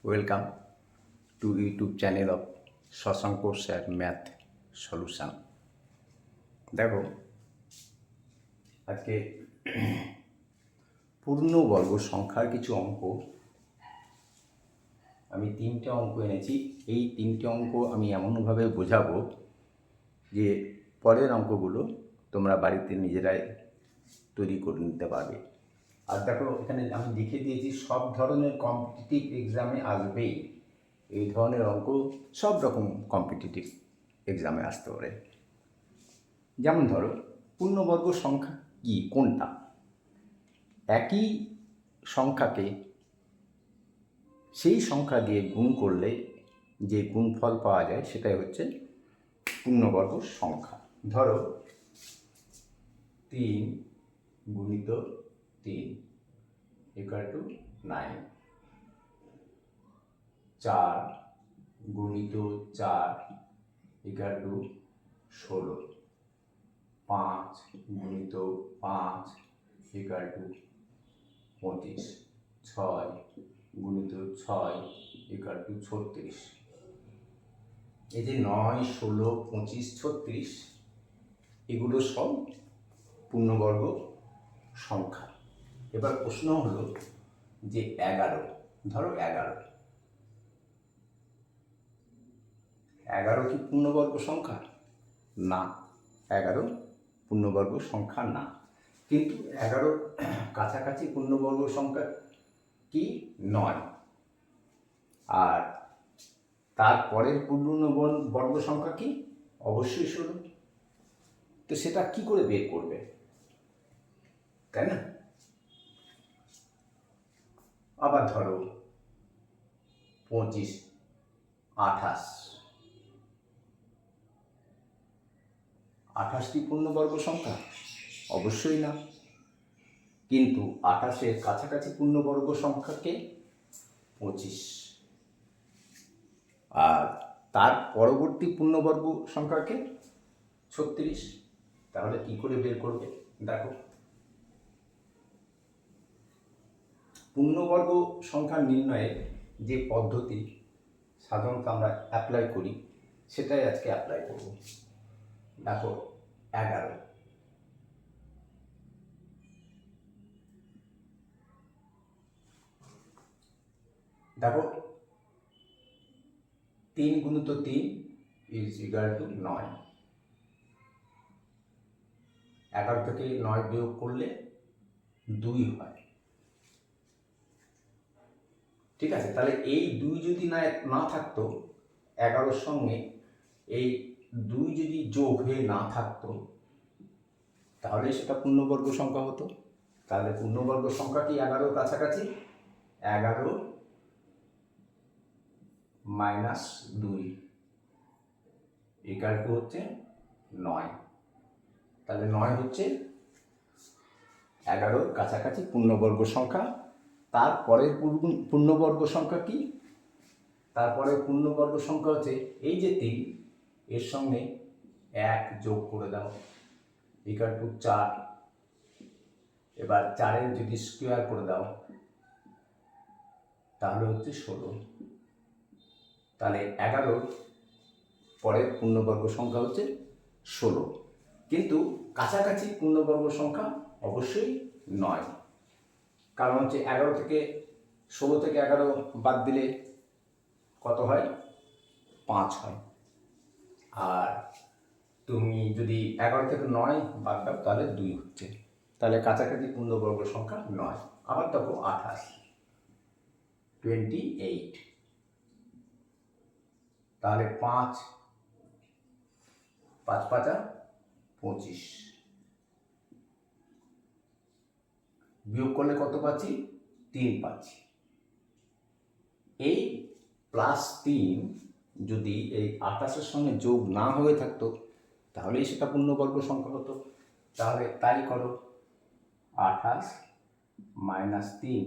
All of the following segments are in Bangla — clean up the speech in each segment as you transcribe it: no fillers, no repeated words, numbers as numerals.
Welcome to YouTube channel of Shashank sir math solution. দেখো, আজকে পূর্ণবর্গ সংখ্যার কিছু অঙ্ক, আমি তিনটে অঙ্ক এনেছি। এই তিনটে অঙ্ক আমি এমনভাবে বোঝাবো যে পরের অঙ্কগুলো তোমরা বাড়িতে নিজেরাই তৈরি করে নিতে পারবে। আর দেখো, এখানে আমি লিখে দিয়েছি সব ধরনের কম্পিটিটিভ এক্সামে আসবেই এই ধরনের অঙ্ক। সব রকম কম্পিটিটিভ এক্সামে আসতে পারে। যেমন ধরো, পূর্ণবর্গ সংখ্যা কি, কোনটা? একই সংখ্যাকে সেই সংখ্যা দিয়ে গুণ করলে যে গুণফল পাওয়া যায় সেটাই হচ্ছে পূর্ণবর্গ সংখ্যা। ধরো 3 গুণিত 3 ইকুয়াল টু 9, 4 গুণিত 4 ইকুয়াল টু 16, 5 গুণিত 5 ইকুয়াল টু 25, 6 গুণিত 6 ইকুয়াল টু 36। এই যে 9, 16, 25, 36 এগুলো সব পূর্ণবর্গ সংখ্যা। এবার প্রশ্ন হলো যে 11, ধরো 11 কি পূর্ণবর্গ সংখ্যা? না, 11 পূর্ণবর্গ সংখ্যা না। কিন্তু 11 কাছাকাছি পূর্ণবর্গ সংখ্যা কি? 9। আর তারপরের পূর্ণবর্গ সংখ্যা কি? অবশ্যই 16। তো সেটা কি করে বের করবে, তাই না? আবার ধরো 25, 28, 28 কি পূর্ণবর্গ সংখ্যা? অবশ্যই না। কিন্তু 28-এর কাছাকাছি পূর্ণবর্গ সংখ্যাকে 25, আর তার পরবর্তী পূর্ণবর্গ সংখ্যাকে 36। তাহলে কি করে বের করবে? দেখো, পূর্ণবর্গ সংখ্যা নির্ণয়ের যে পদ্ধতি সাধারণত আমরা অ্যাপ্লাই করি সেটাই আজকে অ্যাপ্লাই করব। দেখো 11, দেখো 3 গুণিত 3 ইজ ইকুয়াল টু 9। 11 থেকে 9 বিয়োগ করলে 2 হয়। ঠিক আছে, তাহলে এই 2 যদি না থাকতো, 11-র সঙ্গে এই 2 যদি যোগ হয়ে না থাকতো তাহলে সেটা পূর্ণবর্গ সংখ্যা হতো। তাহলে পূর্ণবর্গ সংখ্যা কি 11-র কাছাকাছি? 11 মাইনাস 2 ইকুয়াল টু হচ্ছে 9। তাহলে 9 হচ্ছে 11-র কাছাকাছি পূর্ণবর্গ সংখ্যা। তারপরের পূর্ণবর্গ সংখ্যা কি? তারপরে পূর্ণবর্গ সংখ্যা হচ্ছে এই যে 3, এর সঙ্গে 1 যোগ করে দাও ইকুয়াল টু 4। এবার 4-এর যদি স্কোয়ার করে দাও তাহলে হচ্ছে 16। তাহলে 11-র পরের পূর্ণবর্গ সংখ্যা হচ্ছে 16। কিন্তু কাছাকাছি পূর্ণবর্গ সংখ্যা অবশ্যই 9। কারণ হচ্ছে 11 থেকে 16 থেকে 11 বাদ দিলে কত হয়? 5 হয়। আর তুমি যদি 11 থেকে 9 বাদ দাও তাহলে 2 হচ্ছে। তাহলে কাছাকাছি পূর্ণবর্গ সংখ্যা 9। আবার দেখো 28, 28, তাহলে 5, 5 5 25, বিয়োগ করলে কত পাচ্ছি? 3 পাচ্ছি। এই +3 যদি এই 28-এর সঙ্গে যোগ না হয়ে থাকতো তাহলেই সেটা পূর্ণবর্গ সংখ্যা হতো। তাহলে তাই করো, 28 মাইনাস 3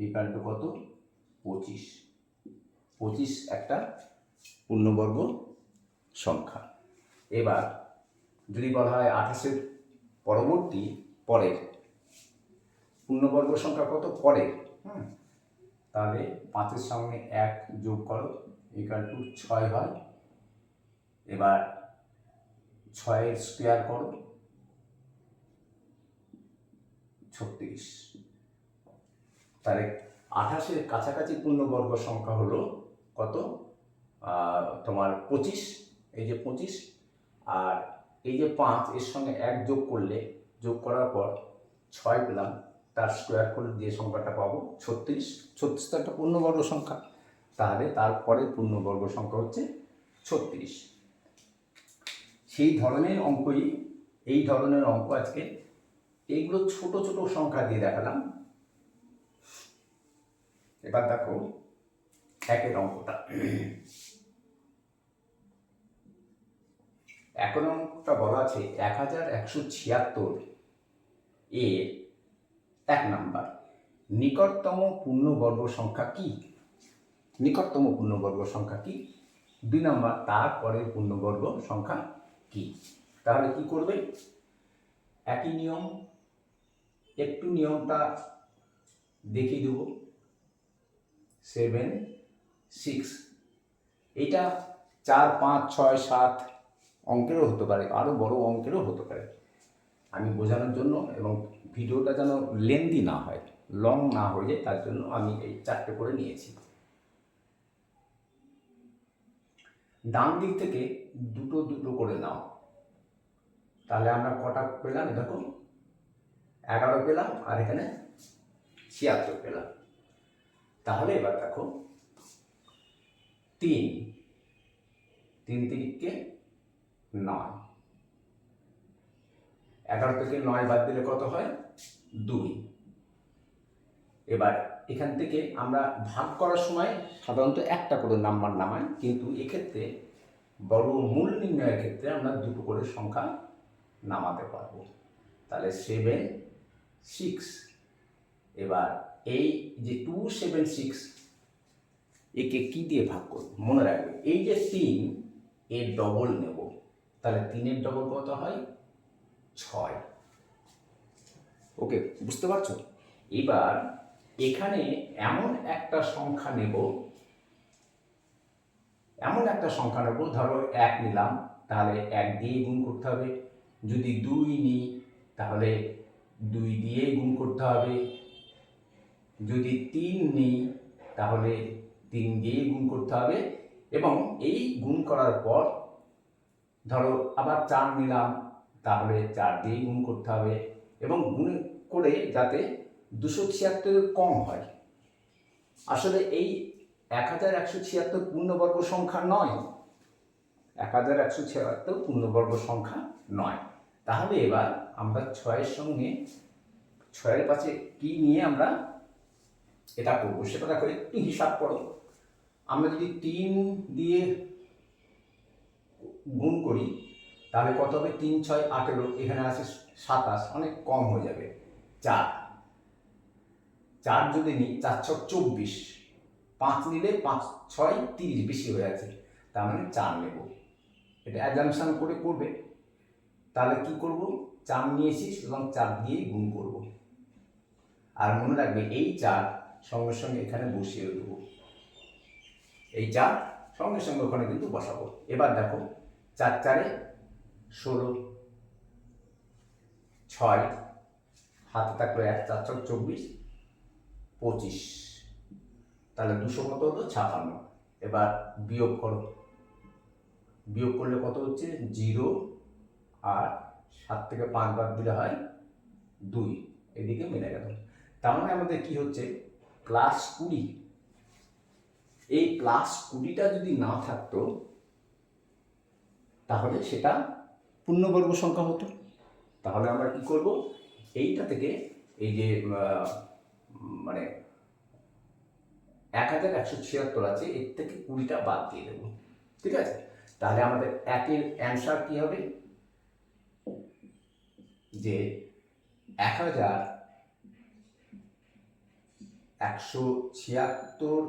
ইকুয়াল টু কত? 25। 25 একটা পূর্ণবর্গ সংখ্যা। এবার যদি বলা হয় 28-এর পরের পূর্ণবর্গ সংখ্যা কত? পরের, তাহলে 5-এর সঙ্গে 1 যোগ করো ইকুয়াল টু 6 হয়। এবার 6-এর স্কোয়ার করো 36। তাহলে 28-এর কাছাকাছি পূর্ণবর্গ সংখ্যা হলো কত? তোমার 25। এই যে 25 আর এই যে 5 এর সঙ্গে 1 যোগ করলে, যোগ করার পর 6 পেলাম, তার স্কোয়ার করলে যে সংখ্যাটা পাবো 36। 36 তো একটা পূর্ণবর্গ সংখ্যা, তাহলে তারপরে পূর্ণবর্গ সংখ্যা হচ্ছে 36। সেই ধরনের অঙ্কই, এই ধরনের অঙ্ক আজকে এইগুলো ছোট ছোট সংখ্যা দিয়ে দেখালাম। এবার দেখো 1-এর অঙ্কটা। 1 অঙ্কটা বলা আছে 1176 এর 1 নাম্বার নিকটতম পূর্ণবর্গ সংখ্যা কি? নিকটতম পূর্ণবর্গ সংখ্যা কি? 2 নাম্বার তারপরের পূর্ণবর্গ সংখ্যা কি? তাহলে কি করবে? একই নিয়ম, একটু নিয়মটা দেখিয়ে দেব। 7, 6 এটা 4, 5, 6, 7 অঙ্কেরও হতে পারে, আরও বড় অঙ্কেরও হতে পারে। আমি বোঝানোর জন্য এবং ভিডিওটা যেন লেন্দি না হয়, লং না হয়ে যায়, তার জন্য আমি এই 4টে করে নিয়েছি। ডান দিক থেকে দুটো দুটো করে নাও, তাহলে আমরা কটা পেলাম? দেখো 11 পেলাম আর এখানে 76 পেলাম। তাহলে এবার দেখো 3 তিরিকে 9, 11 থেকে 9 বাদ দিলে কত হয়? 2। এবার এখান থেকে আমরা ভাগ করার সময় সাধারণত একটা করে নাম্বার নামাই, কিন্তু এক্ষেত্রে বড় মূল নির্ণয়ের ক্ষেত্রে আমরা দুটো করে সংখ্যা নামাতে পারবো। তাহলে 7, 6। এবার এই যে 2, 7, 6 একে কি দিয়ে ভাগ করব? মনে রাখবে এই যে 3 এর ডবল নেব, তাহলে 3-এর ডবল কত হয়? 6। ওকে, বুঝতে পারছো? এবার এখানে এমন একটা সংখ্যা নেব, ধরো 1 নিলাম, তাহলে 1 দিয়ে গুণ করতে হবে। যদি 2 নিই তাহলে 2 দিয়ে গুণ করতে হবে। যদি 3 নিই তাহলে 3 দিয়ে গুণ করতে হবে। এবং এই গুণ করার পর ধরো আবার 4 নিলাম, তাহলে 4 দিয়ে গুণ করতে হবে। এবং গুণ করে যাতে 276 কম হয়। আসলে এই 1176 পূর্ণবর্গ সংখ্যা নয়, 1176 পূর্ণবর্গ সংখ্যা নয়। তাহলে এবার আমরা 6-এর সঙ্গে 6-এর পাশে কি নিয়ে আমরা এটা করবো সেটা দেখো, একটু হিসাব করো। আমরা যদি 3 দিয়ে গুণ করি তাহলে কত হবে? 3, 6, 18, এখানে আছে 27, অনেক কম হয়ে যাবে। 4 যদি নিই 4, 6, 24, 5 নিলে 5, 6, 30, বেশি হয়ে আছে, তার মানে 4 নেব। এটা অ্যাজাম্পশন করে করবে। তাহলে কি করব? 4 নিয়েছি, সুতরাং 4 দিয়ে গুণ করব। আর মনে রাখবে এই 4 সঙ্গে সঙ্গে এখানে বসিয়ে দেবো, এই 4 সঙ্গে সঙ্গে ওখানে কিন্তু বসাবো। এবার দেখো 4, 4, 16, 6 হাতে থাকলো 1, 4, 6, 24, 25, তাহলে 200 কত হলো? 56। এবার বিয়োগ করো, বিয়োগ করলে কত হচ্ছে? 0, আর 7 থেকে 5 বাদ দিলে হয় 2, এদিকে মিলে গেল। তার মানে আমাদের কি হচ্ছে? +20। এই +20টা যদি না থাকতো তাহলে সেটা পূর্ণবর্গ সংখ্যা হতো। তাহলে আমরা কি করব? এইটা থেকে এই যে মানে 1176 আছে, এর থেকে 20টা বাদ দিয়ে দেবো। ঠিক আছে? তাহলে আমাদের 1-এর অ্যান্সার কি হবে? যে 1176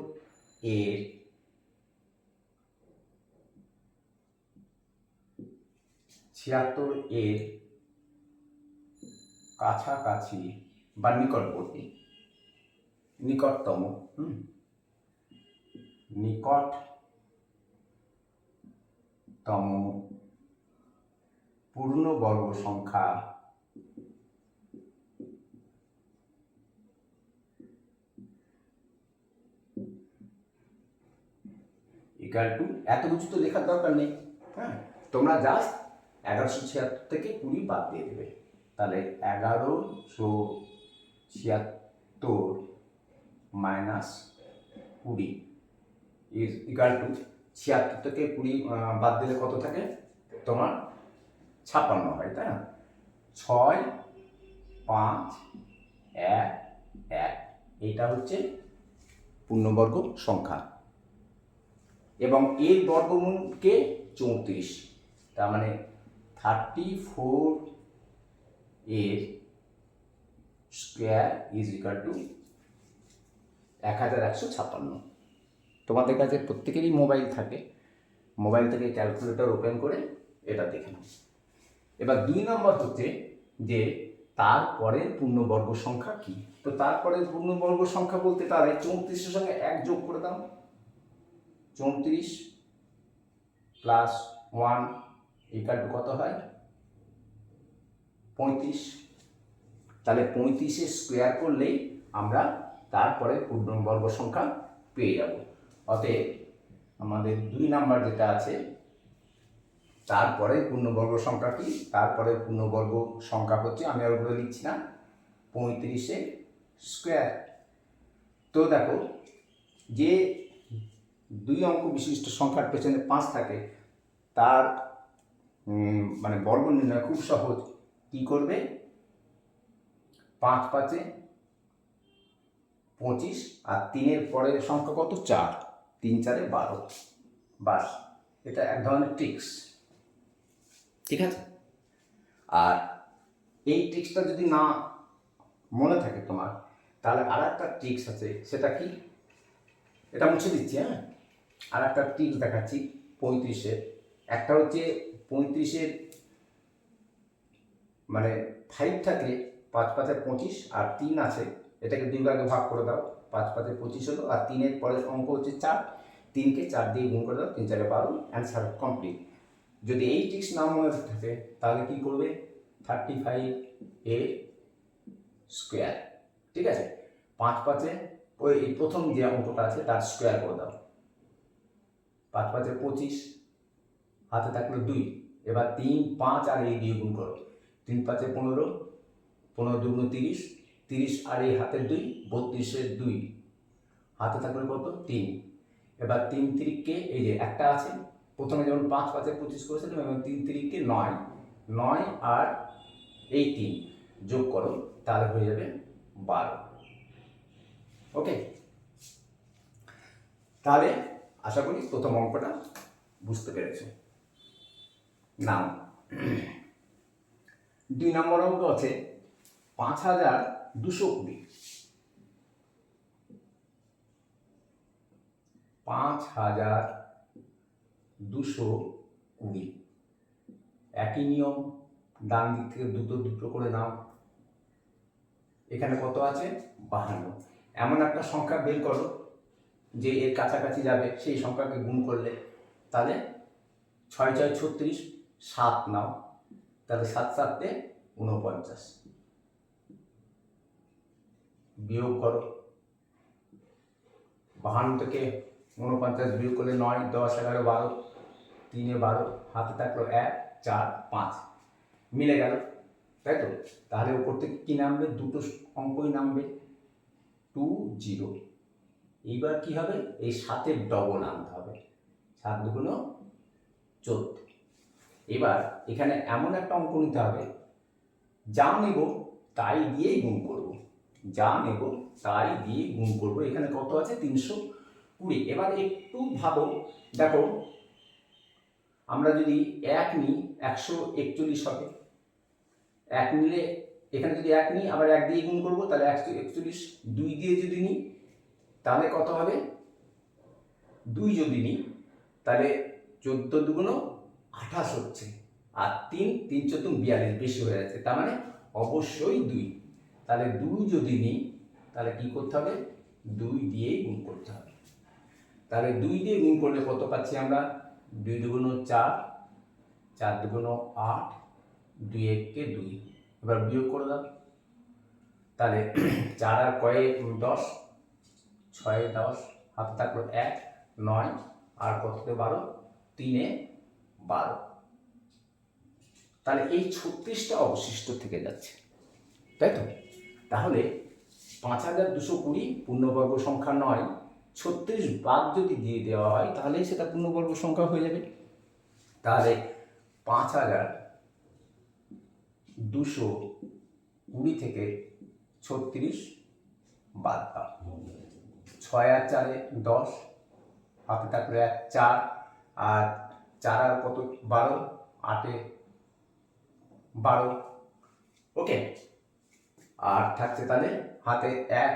এর 76 এর কাছাকাছি বা নিকটবর্তী, নিকটতম নিকটতম পূর্ণবর্গ সংখ্যা ইকুয়াল টু, এত কিছু তো লেখার দরকার নেই। হ্যাঁ, তোমরা জাস্ট 1176 থেকে 20 বাদ দিয়ে দেবে। তাহলে 1176 মাইনাস 20 ইজ ইকুয়াল টু 76 থেকে 20 বাদ দিলে কত থাকে তোমার? 56 হয়, তাই না? 6 5 1 1, এইটা হচ্ছে পূর্ণবর্গ সংখ্যা। এবং এর বর্গমূলকে 34, তার মানে 34 এর স্কোয়ার ইজ ইকুয়াল টু 1156। তোমাদের কাছে প্রত্যেকেরই মোবাইল থাকে, মোবাইল থেকে ক্যালকুলেটর ওপেন করে এটা দেখে নাও। এবার 2 নম্বর হচ্ছে যে তারপরের পূর্ণবর্গ সংখ্যা কি। তো তারপরের পূর্ণবর্গ সংখ্যা বলতে তাহলে 34-এর সঙ্গে 1 যোগ করে দাও। 34 প্লাস 1 ইকুয়াল টু কত হয়? 35। তাহলে 35-এর স্কোয়ার করলেই আমরা তারপরে পূর্ণবর্গ সংখ্যা পেয়ে যাব। অতএব আমাদের 2 নাম্বার যেটা আছে, তারপরে পূর্ণবর্গ সংখ্যা কি? তারপরে পূর্ণবর্গ সংখ্যা হচ্ছে, আমি আর ওগুলো লিখছি না, 35-এর স্কোয়ার। তো দেখো, যে 2 অঙ্ক বিশিষ্ট সংখ্যার পেছনে 5 থাকে, তার মানে বর্গ নির্ণয় খুব সহজ। কি করবে? 5 5 25, আর 3-এর পরের সংখ্যা কত? 4, 3 4 12। বাস, এটা এক ধরনের ট্রিক্স, ঠিক আছে? আর এই ট্রিক্সটা যদি না মনে থাকে তোমার, তাহলে আর একটা ট্রিক্স আছে। সেটা কি? এটা মুছে দিচ্ছি। হ্যাঁ, আর একটা ট্রিক্স দেখাচ্ছি 35-এর। একটা হচ্ছে 35-এর মানে 5 থাকলে 5 5 25, আর 3 আছে, এটাকে 2 ভাগে ভাগ করে দাও। 5 5 25 হলো, আর 3-এর পরের অঙ্ক হচ্ছে 4, 3-কে 4 দিয়ে গুণ করে দাও, 3 4 12, অ্যান্সার কমপ্লিট। যদি এই ট্রিক্স না মনে থাকে তাহলে কি করবে? 35 এ স্কোয়ার, ঠিক আছে? 5 5 ওই প্রথম যে অঙ্কটা আছে তার স্কোয়ার করে দাও। 5 5 25, হাতে থাকলো 2, এবার 3 5 আর এই দিয়ে গুণ করো। 3 5 15, 15 2 30, 30 আর এই হাতের 2, 32-এর 2, হাতে থাকলো কত? 3। এবার 3 3-কে এই যে একটা আছে, প্রথমে যেমন 5 5 25 করেছিলাম, এবং 3 3-কে 9, 9 আর এই 3 যোগ করো, তাহলে হয়ে যাবে 12। ওকে, তাহলে আশা করি প্রথম অঙ্কটা বুঝতে পেরেছো। নাও 2 নম্বর অঙ্ক আছে 5220। 5220, একই নিয়ম, ডান দিক থেকে দুটো দুটো করে নাও। এখানে কত আছে? 52। এমন একটা সংখ্যা বের করো যে এর কাছাকাছি যাবে, সেই সংখ্যাকে গুণ করলে, তাহলে 6 6 36, 7 নাও, তাহলে 7 7 49, বিয়োগ করো। 52 থেকে 49 বিয়োগ করলে 9 10 11 12, 3 12, হাতে থাকলো 1 4 5, মিলে গেল, তাই তো? তাহলে উপর থেকে কি নামবে? দুটো অঙ্কই নামবে 2 0। এইবার কি হবে? এই 7-এর ডবল আনতে হবে, 7 2 14। এবার এখানে এমন একটা অঙ্ক নিতে হবে, যা নেব তাই দিয়েই গুণ করব, যা নেব তাই দিয়ে গুণ করব। এখানে কত আছে? 320। এবার একটু ভাবো, দেখো আমরা যদি 1 নিই 141 হবে। 1 নিলে এখানে যদি 1 নিই, আবার 1 দিয়ে গুণ করব, তাহলে 141। 2 দিয়ে যদি নিই তাহলে কত হবে? 2 যদি নিই তাহলে 14 2 28 হচ্ছে, আর 3 3 14 42, বেশি হয়ে যাচ্ছে, তার মানে অবশ্যই 2। তাহলে 2 যদি নিই তাহলে কি করতে হবে? 2 দিয়েই গুণ করতে হবে। তাহলে 2 দিয়ে গুণ করলে কত পাচ্ছি আমরা? 2 দুগুণ 4, 4 দুগুণ 8, 2 একে 2। এবার বিয়োগ করে দাও। তাহলে 4 আর কয়ে 10, 6 এ 10, হাতে থাকলো 1, 9 আর কততে 12, 3 এ 12। তাহলে এই 36টা অবশিষ্ট থেকে যাচ্ছে, তাই তো? তাহলে 5220 পূর্ণবর্গ সংখ্যা নয়, 36 বাদ যদি দিয়ে দেওয়া হয় তাহলে সেটা পূর্ণবর্গ সংখ্যা হয়ে যাবে। তাহলে 5220 থেকে 36 বাদ দাও। 6 আর 4 এ 10, হাতে থাকলে 1, 4 আর 4 আর কত 12, 8 এ 12। ওকে, আর থাকছে তাহলে হাতে 1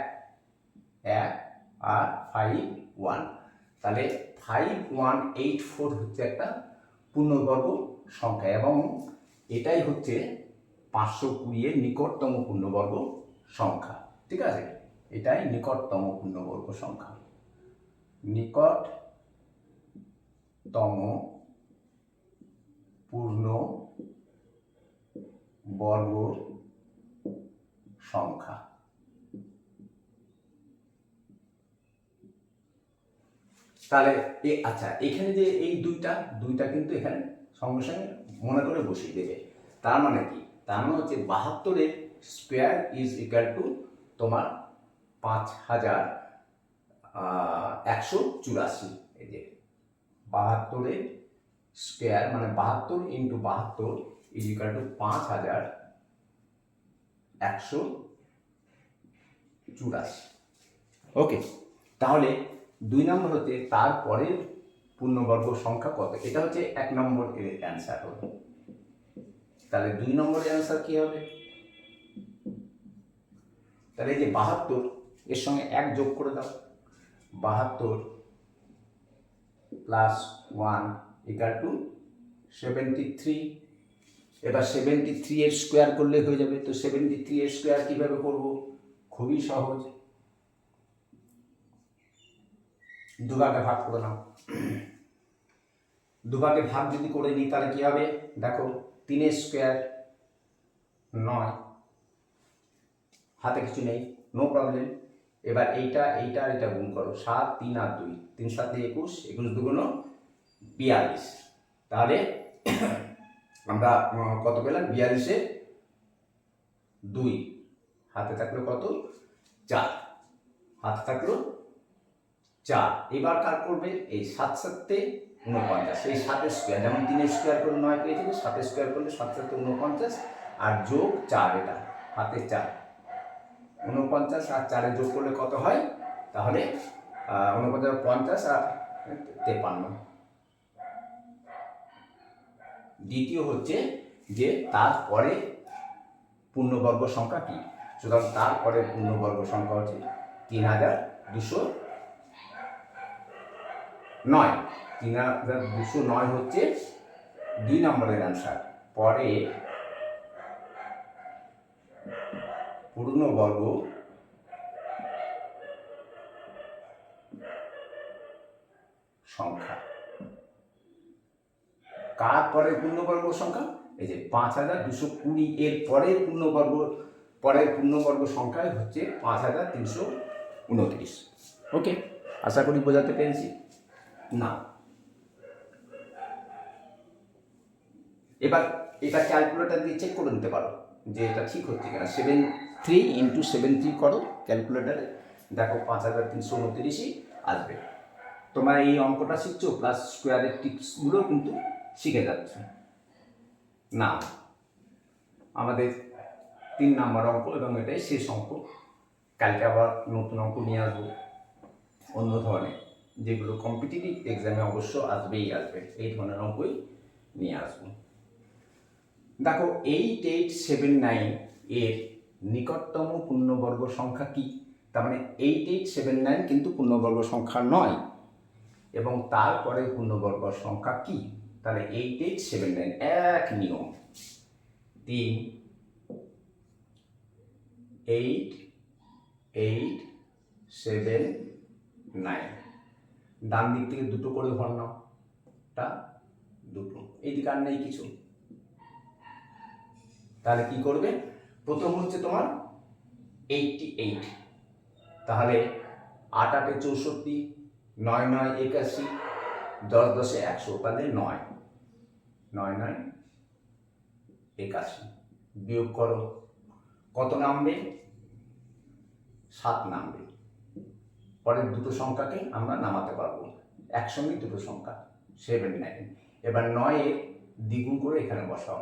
আর 5 1। তাহলে 5184 হচ্ছে একটা পূর্ণবর্গ সংখ্যা এবং এটাই হচ্ছে 520 এর নিকটতম পূর্ণবর্গ সংখ্যা। ঠিক আছে, এটাই নিকটতম পূর্ণবর্গ সংখ্যা। নিকটতম পূর্ণবর্গ সংখ্যা। তাহলে আচ্ছা, এখানে যে এই দুইটা কিন্তু এখানে সঙ্গে সঙ্গে মনে করে বসিয়ে দেবে। তার মানে কি? তার মানে হচ্ছে 72 স্কোয়ার ইজ ইকুয়াল টু তোমার 5184। এই যে 72 স্কোয়ার মানে 72 ইন্টু 72 ইজ ইকুয়াল টু 5184। ওকে, তাহলে 2 নম্বর হচ্ছে তারপরের পূর্ণবর্গ সংখ্যা কত? এটা হচ্ছে 1 নম্বর এর অ্যান্সার হলো। তাহলে 2 নম্বরের অ্যান্সার কি হবে? তাহলে এই যে 72 এর সঙ্গে 1 যোগ করে দাও। 72 প্লাস 1 ইকুয়াল টু 73। এবার 73 এর স্কোয়ার করলে হয়ে যাবে। তো 73 এর স্কোয়ার কিভাবে করব? খুবই সহজ, দুভাগে ভাগ করে নাও। দুভাগে ভাগ যদি করে নিই তাহলে কি হবে? দেখো, 3 এর স্কোয়ার 9, হাতে কিছু নেই, নো প্রবলেম। এবার এইটা আর এটা গুণ করো, 7 3 আর 2, 3 7 21, 21 দুগুণ 42। তাহলে আমরা কত পেলাম? 42 এর 2, হাতে থাকলো কত? 4, হাতে থাকলো 4। এবার কার করবে? এই 7 7 49, এই 7 স্কোয়ার, যেমন 3 স্কোয়ার করে 9 পেয়েছিল, 7 স্কোয়ার করলে 7 7 49 আর যোগ 4, এটা হাতে 4, 49 আর 4 যোগ করলে কত হয়? তাহলে 49 50 আর 53। দ্বিতীয় হচ্ছে যে তারপরে পূর্ণবর্গ সংখ্যা কি? সুতরাং তারপরে পূর্ণবর্গ সংখ্যা হচ্ছে 3209। 3209 হচ্ছে 2 নম্বরের অ্যান্সার। পরে পূর্ণবর্গ সংখ্যা। কার পরে পূর্ণবর্গ সংখ্যা? এই যে 5220 এর পরের পূর্ণবর্গ সংখ্যায় হচ্ছে 5329। ওকে, আশা করি বোঝাতে পেরেছি। না, এবার এটা ক্যালকুলেটর দিয়ে চেক করে নিতে পারো যে এটা ঠিক হচ্ছে কিনা। 73 ইন্টু 73 করো ক্যালকুলেটারে, দেখো 5329ই আসবে। তোমরা এই অঙ্কটা শিখছো প্লাস স্কোয়ারের টিপসগুলো কিন্তু শিখে যাচ্ছে। না, আমাদের 3 নম্বর অঙ্ক এবং এটাই শেষ অঙ্ক। কালকে আবার নতুন অঙ্ক নিয়ে আসবো অন্য ধরনের, যেগুলো কম্পিটিটিভ এক্সামে অবশ্য আসবে, এই ধরনের অঙ্কই নিয়ে আসবো। দেখো, 8879 এর নিকটতম পূর্ণবর্গ সংখ্যা কি? তার মানে 8879 কিন্তু পূর্ণবর্গ সংখ্যা নয়, এবং তারপরে পূর্ণবর্গ সংখ্যা কি? তাহলে 8879 এক নিয়ম, 3 8 8 7 9। ডান দিক থেকে দুটো করে ঘর নাও, টা দুটো, এইদিকে আর নেই কিছু। তাহলে কি করবে, প্রথম হচ্ছে তোমার 88, তাহলে 8 8 64, 9 9 81, 10 10 100, তাহলে 9 9 9 81, বিয়োগ করো, কত নামবে, 7 নামবে। পরের দুটো সংখ্যাকে আমরা নামাতে পারবো, একসঙ্গে দুটো সংখ্যা 7 9। এবার 9 এর দ্বিগুণ করে এখানে বসাও,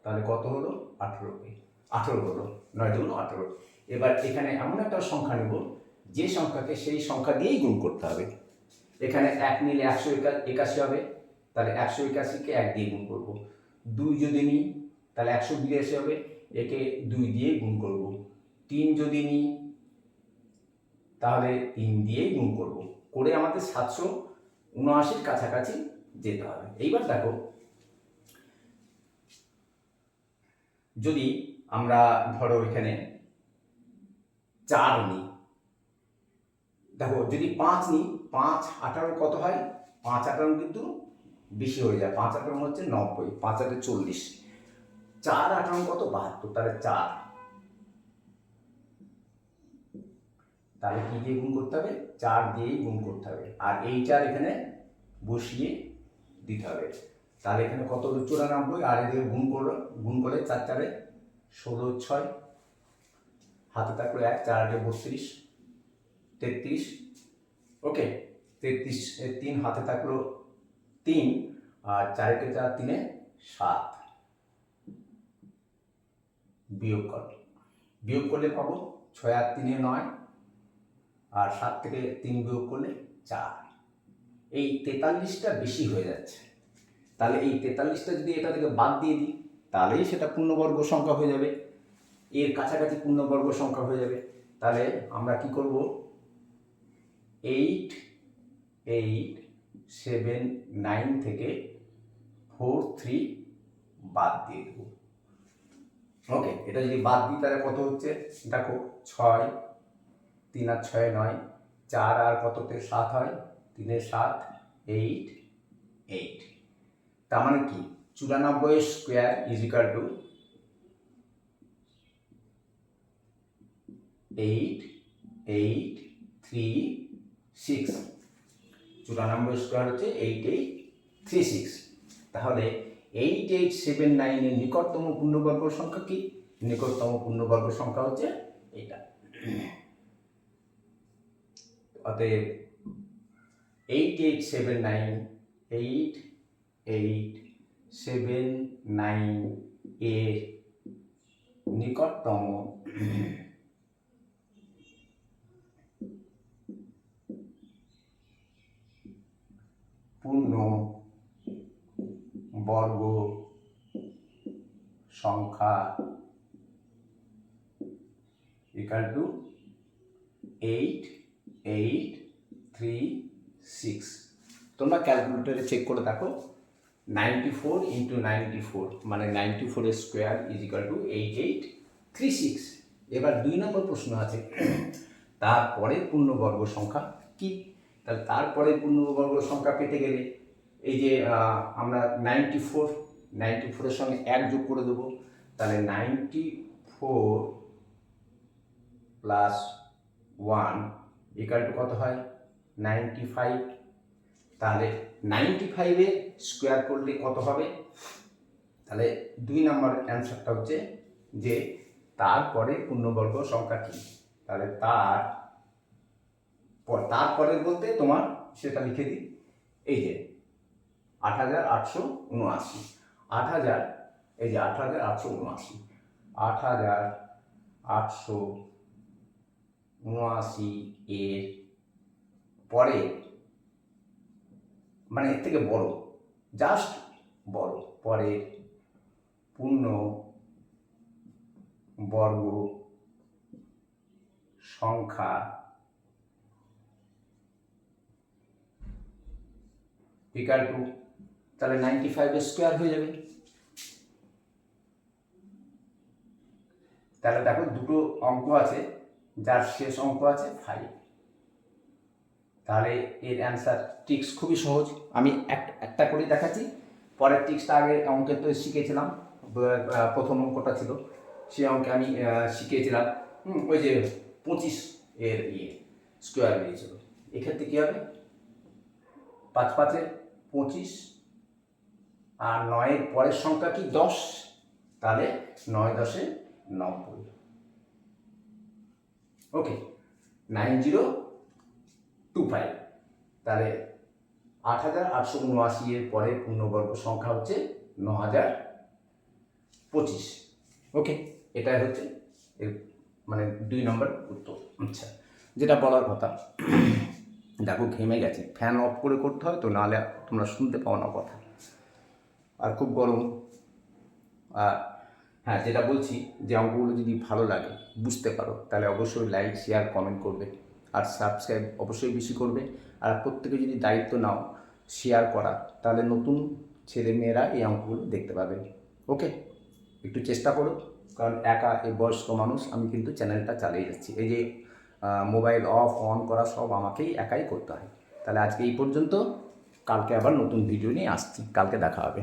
তাহলে কত হলো, 18 হলো, 9 দুগুণ 18। এবার এখানে এমন একটা সংখ্যা নেব যে সংখ্যাকে সেই সংখ্যা দিয়েই গুণ করতে হবে। এখানে 1 নিলে 181 হবে, তাহলে 181কে 1 দিয়ে গুণ করব। 2 যদি নিই তাহলে 182 হবে, একে 2 দিয়ে গুণ করব। 3 যদি নিই তাহলে 3 দিয়েই গুণ করব, করে আমাদের 779 কাছাকাছি যেতে হবে। এইবার দেখো, যদি আমরা ধরো এখানে 4 নিই, দেখো যদি 5 নিই, 5 18 কত হয়, 5 18 কিন্তু বেশি হয়ে যায়, 5 18 হচ্ছে 90, 5 8 40, 4 18 কত 72, তাহলে 4, তাহলে কি দিয়ে গুণ করতে হবে, 4 দিয়েই গুণ করতে হবে, আর এইটার এখানে বসিয়ে দিতে হবে। তাহলে এখানে কত হলো 94, আর এদিকে গুণ করে 4 4 16 6, হাতে থাকলো 1, 4 8 32, 33, ওকে 33, 3 হাতে থাকলো 3, আর 4 কে 4 3 7, বিয়োগ করলে পাবো 6 আর 3 9, আর 7 থেকে 3 বিয়োগ করলে 4। এই 43টা বেশি হয়ে যাচ্ছে, তাহলে এই 43টা যদি এটা থেকে বাদ দিয়ে দিই তাহলেই সেটা পূর্ণবর্গ সংখ্যা হয়ে যাবে, এর কাছাকাছি পূর্ণবর্গ সংখ্যা হয়ে যাবে। তাহলে আমরা কি করব, 8 8 7 9 থেকে 4 3 বাদ দিয়ে দেবো। ওকে, এটা যদি বাদ দিই তাহলে কত হচ্ছে, দেখো 6 3 আর 6 9, 4 আর কততে 7 হয়, 3 এ 7 8 8। তার মানে কি 94 square is equal to 8 8 3 6। 94 square হচ্ছে 8836। তাহলে 8879 এর নিকটতম পূর্ণবর্গ সংখ্যা কি, নিকটতম পূর্ণবর্গ সংখ্যা হচ্ছে এটা। অতএব 8879 এর নিকটতম পূর্ণবর্গ সংখ্যা ইকুয়াল টু 8836। তোমরা ক্যালকুলেটরে চেক করে দেখো, 94 ইন্টু 94 মানে 94 স্কোয়ার ইজ ইকুয়াল টু 8836। এবার 2 নম্বর প্রশ্ন আছে, তারপরে পূর্ণবর্গ সংখ্যা কি। তাহলে তারপরে পূর্ণবর্গ সংখ্যা পেতে গেলে এই যে আমরা 94 এর সঙ্গে 1 যোগ করে দেবো, তাহলে 94 প্লাস 1 ইকুয়াল টু কত হয়, 95। তাহলে 95 এর স্কোয়ার করলে কত হবে, তাহলে 2 নম্বর অ্যান্সারটা হচ্ছে যে তারপরে পূর্ণবর্গ সংখ্যা কি। তাহলে তারপরের বলতে তোমার সেটা লিখে দিই, এই যে 8879, 8000, এই যে 8879, 8879 এর পরে মানে এর থেকে বড়, জাস্ট বড়, পরের পূর্ণবর্গ সংখ্যা ইকুয়াল টু, তাহলে 95 স্কোয়ার হয়ে যাবে। তাহলে দেখো দুটো অঙ্ক আছে, যার শেষ অঙ্ক আছে 5, তাহলে এর অ্যান্সার ট্রিক্স খুবই সহজ। আমি একটা করে দেখাচ্ছি, পরের ট্রিক্সটা আগে অঙ্কের তো শিখেছিলাম, প্রথম অঙ্কটা ছিল সেই অঙ্কে আমি শিখিয়েছিলাম ওই যে 25 এর স্কোয়ার দিয়েছিল। এক্ষেত্রে কী হবে, 5 5 25 আর 9 পরের সংখ্যা কি 10, তাহলে 9 10 90। ওকে, 9025, তাহলে 8879 এর পরে পূর্ণবর্গ সংখ্যা হচ্ছে 9025। ওকে, এটাই হচ্ছে এর মানে 2 নম্বর উত্তর। আচ্ছা, যেটা বলার কথা, দেখো ঘেমে গেছে, ফ্যান অফ করে করতে হয় তো, নাহলে তোমরা শুনতে পাও না কথা, আর খুব গরম। আর হ্যাঁ, যেটা বলছি যে অঙ্কগুলো যদি ভালো লাগে, বুঝতে পারো, তাহলে অবশ্যই লাইক শেয়ার কমেন্ট করবে, আর সাবস্ক্রাইব অবশ্যই বেশি করবে। আর প্রত্যেকে যদি দায়িত্ব নাও শেয়ার করা, তাহলে নতুন ছেলেমেয়েরা এই অঙ্কগুলো দেখতে পাবে। ওকে, একটু চেষ্টা করো, কারণ একা এই বয়স্ক মানুষ, আমি কিন্তু চ্যানেলটা চালিয়ে যাচ্ছি, এই যে মোবাইল অফ অন করা সব আমাকেই একাই করতে হয়। তাহলে আজকে এই পর্যন্ত, কালকে আবার নতুন ভিডিও নিয়ে আসছি, কালকে দেখা হবে।